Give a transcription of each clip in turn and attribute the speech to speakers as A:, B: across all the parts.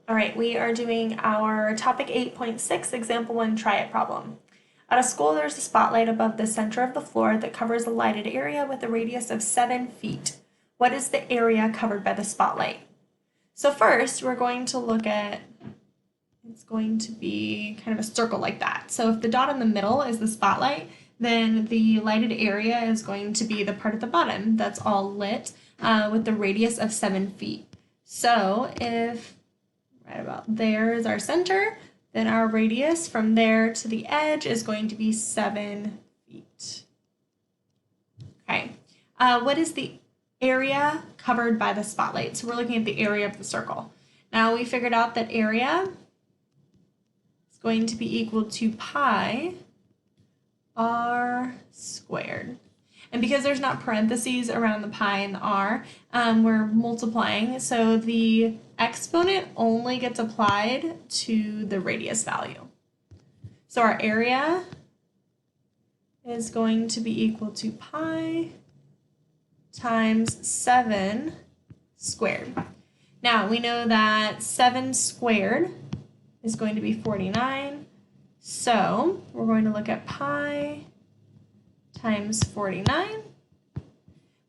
A: All right, we are doing our topic 8.6, example 1, try it problem. At a school, there's a spotlight above the center of the floor that covers a lighted area with a radius of 7 feet. What is the area covered by the spotlight? So first, we're going to look at, it's going to be kind of a circle like that. So if the dot in the middle is the spotlight, then the lighted area is going to be the part at the bottom that's all lit with the radius of 7 feet. So if right about there is our center, then our radius from there to the edge is going to be 7 feet. Okay, what is the area covered by the spotlight? So we're looking at the area of the circle. Now we figured out that area is going to be equal to pi r squared. And because there's not parentheses around the pi and the r, we're multiplying. So the exponent only gets applied to the radius value. So our area is going to be equal to pi times 7 squared. Now we know that 7 squared is going to be 49. So we're going to look at pi times 49.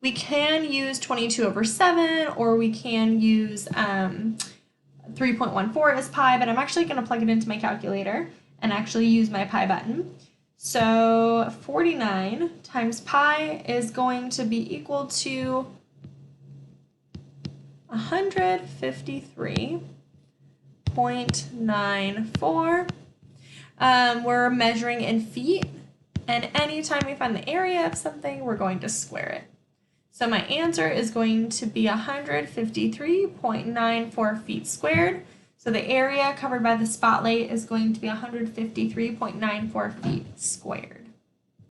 A: We can use 22 over 7, or we can use 3.14 as pi, but I'm actually going to plug it into my calculator and actually use my pi button. So 49 times pi is going to be equal to 153.94. We're measuring in feet. And anytime we find the area of something, we're going to square it. So my answer is going to be 153.94 feet squared. So the area covered by the spotlight is going to be 153.94 feet squared.